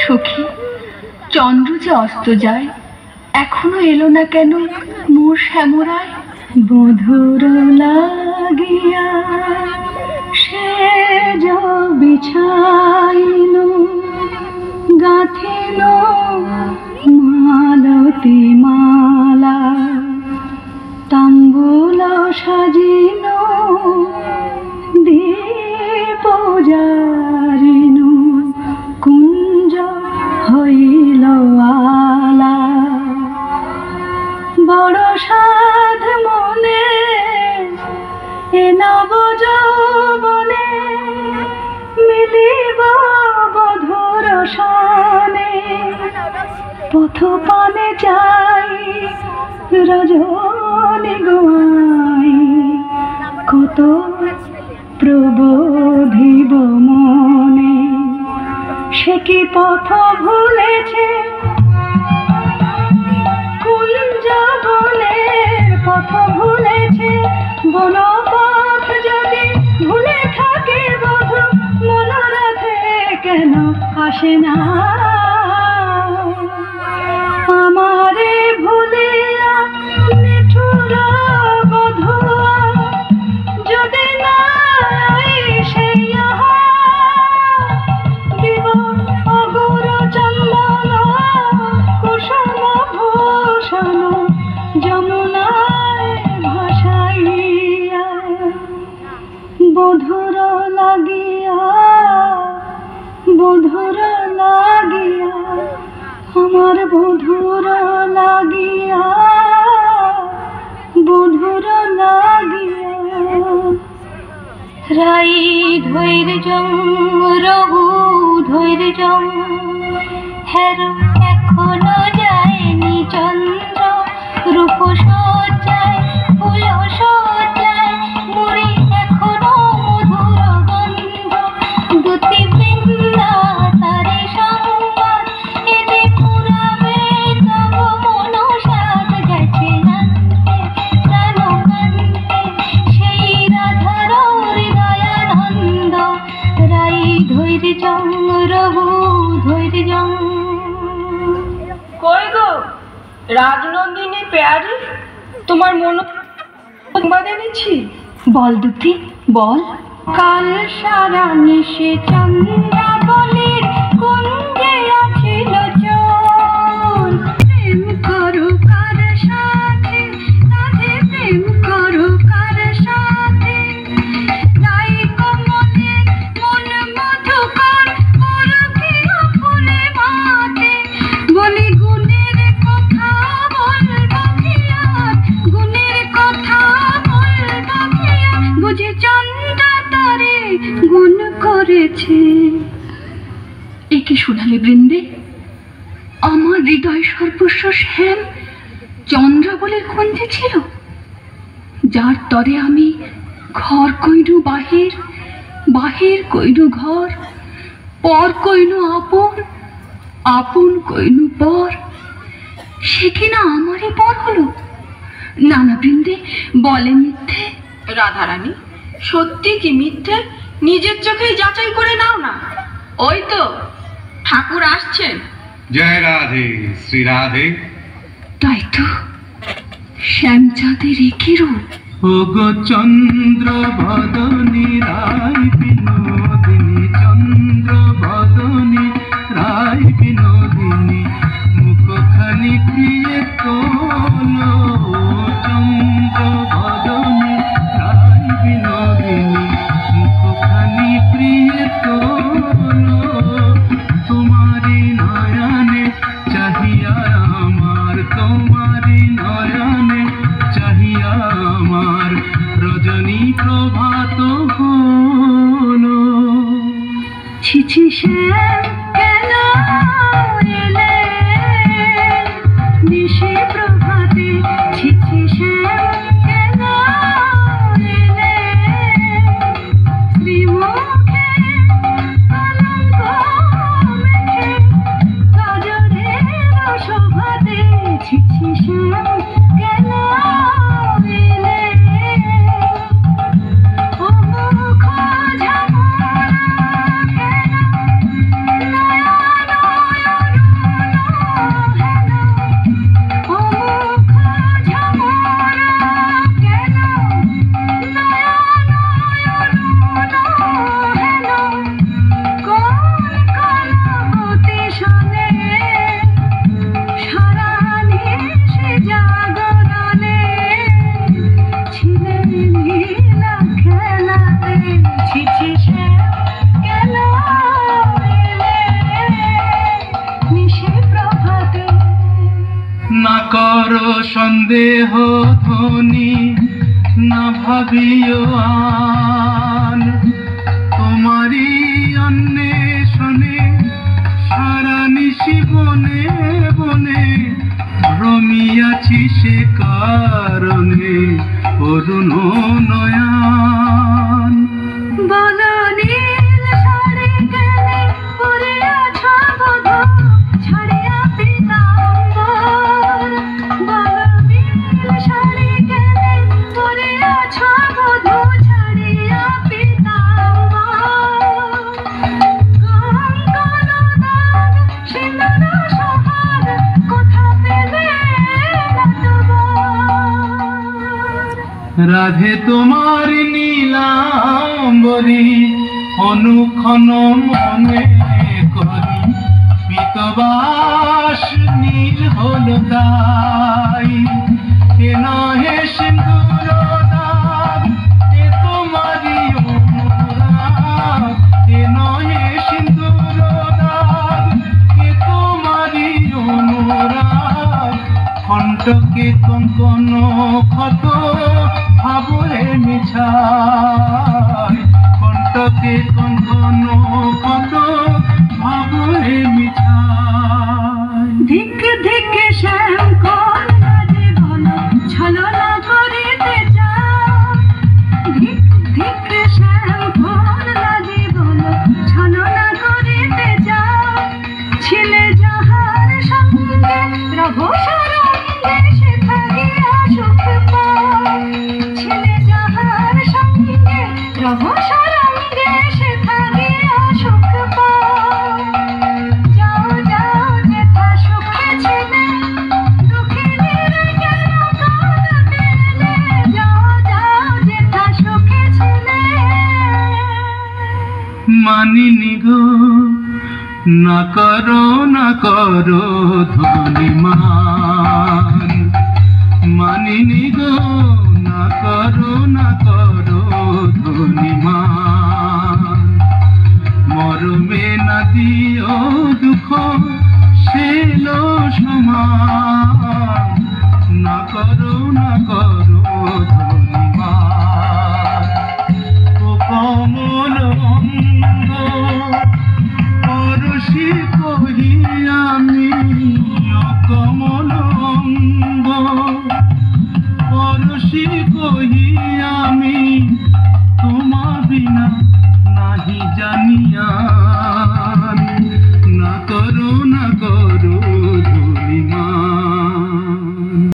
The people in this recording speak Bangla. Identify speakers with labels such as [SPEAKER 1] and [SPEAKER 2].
[SPEAKER 1] সখী, চন্দ্র যে অস্ত যায়, এখনো এলো না কেন মোর শ্যামরায়? বধুর লাগিয়া সেজ বিছাইল, গাঁথিল মালতী মালা, তাম্বুল সাজিল দীপ জারিল, কুঞ্জ হইল আলা। বড় সাধ মনে এ নব যৌবনে, মিলিব বধুর সনে। পথ পানে যাই রজনী গোয়াই, কত প্রবোধিব মনে। সে কি পথ ভুলেছে কুঞ্জ বনের পথ ভুলেছে, বনপথ যদি ভুলে থাকে বধূ, মনোরথে কেন আসে না? আমারে ভুলিয়া নিঠুর বধূয়া, যদি না সে দিব অগুর চন্দন কুসুম ভূষণ, যমুনায় ভাসাইয়া। বধুর লাগিয়া, বধুর লাগিয়া, আমার বধুর লাগিয়া, বধুর লাগিয়া। রাই ধৈর্যং রঘু ধৈর্যং, হের এখনো যায়নি চন্দ্র। রূপ সজ্জায় ফুল সজ্জায় মুড়ি এখনো মধুর গন্ধ। দুতি বৃন্দা তারে সংবাদ এনে পুরাবে, তব মন সাধ গেছে জানতে প্রাণকান্তে। সেই রাধার হৃদয়ানন্দ, রাই ধৈর্যং রঘু ধৈর্যং।
[SPEAKER 2] কই গো রাজনন্দিনী পেয়ারি, তোমার মন সংবাদ এনেছি।
[SPEAKER 1] বল দুতি বল। কাল সারা নিশে চন্দ্রাবলীর কুঞ্জে আছিল চোর। প্রেম করো কার সাথে রাধে, প্রেম করো কার সাথে। রাই কমলের মন মধুকর, পরকীয় ফুলে মাতে। বলি গুণের কথা বলবো কি আর, গুণের কথা বলবো কি আর। বুঝে চন্দ্রা তারে গুণ করেছে। এ কি শোনালে বৃন্দে? আমার হৃদয় সর্বস্ব শ্যাম চন্দ্রাবলীর কুঞ্জে ছিল, যার তরে আমি ঘর কইনু বাহির, বাহির কইনু ঘর, পর কইনু আপন, আপন কইনু পর। সে কিনা আমারই পর হলো? না না বৃন্দে, বলে মিথ্যে।
[SPEAKER 2] রাধারানী, সত্যি কি মিথ্যে নিজের চোখেই যাচাই করে নাও না। ওই তো ঠাকুর আসছেন।
[SPEAKER 3] জয় রাধে শ্রী রাধে।
[SPEAKER 1] তাই তো, শ্যামচাঁদের একই রূপ।
[SPEAKER 3] ও গো চন্দ্র বদনী রায় বিনোদিনী, চন্দ্র বদনী রায় বিনোদিনী, মুখখানি প্রিয় তোলো। চন্দ্র বদনী রায় বিনোদিনী, মুখখানি প্রিয় তোলো। তোমারি নয়নে চাহিয়া আমার, তোমারি নয়নে চাহিয়া আমার, রজনী প্রভাত হলো।
[SPEAKER 1] ছিছি শ্যাম কেন এলে নিশি প্রভাতে, ছিছি শ্যাম কেন এলে শ্রীমুখে কলঙ্ক মেখে, কাজলের শোভাতে। ছিছি শ্যাম কেন এলে, ও মুখ ঝামরা কেন নয়ন
[SPEAKER 3] সন্দেহ ধ্বনি না ভাবিও আন, তোমারই অন্বেষণে সারা নিশি বনে বনে রমিয়াছি সে কারণে অরুণ নয়ন।
[SPEAKER 1] বলো নীল শাড়ি কেনে পরে আছো বধূ ছাড়িয়া পীতাম্বর। বলো নীল শাড়ি কেনে পরে আছো বধূ ছাড়িয়া পীতাম্বর। কঙ্কন দাগ সিঁদুর সোহাগ কোথা পেলে নটবর।
[SPEAKER 3] রাধে তোমার নীলাম্বরী অনুক্ষণ মনে করি, পিতবাস নীল হল তাই। এ নহে সিন্দুর দাগ, এ তোমারই অনুরাগ। এ নহে সিন্দুর দাগ, এ তোমারই অনুরাগ। কণ্ঠকে কঙ্কন ক্ষত ভাবরে মিছায়, কণ্ঠকে কঙ্কন ক্ষত ভাবরে মিছায়।
[SPEAKER 1] ধিক ধিক শ্যাম কোন জীবন ছলনা করিতে চাও। ধিক ধিক শ্যাম কোন জীবন ছলনা করিতে চাও। ছিলে যাহার সঙ্গে রব সরঙ্গে সে থাকিয়া সুখ পাও। ছিলে যাহার সঙ্গে রব সরঙ্গে সে থাকিয়া সুখ পাও। যাও যাও যেথা সুখে ছিলে দুঃখিনীর কেন কাঁদতে এলে। যাও যাও যেথা সুখে ছিলে।
[SPEAKER 3] মানিনি গো না করো ধ্বনিমান, মানিনি গো না করো ধ্বনিমান। মরমে না দিও দুঃখ সেলো সমান, না করো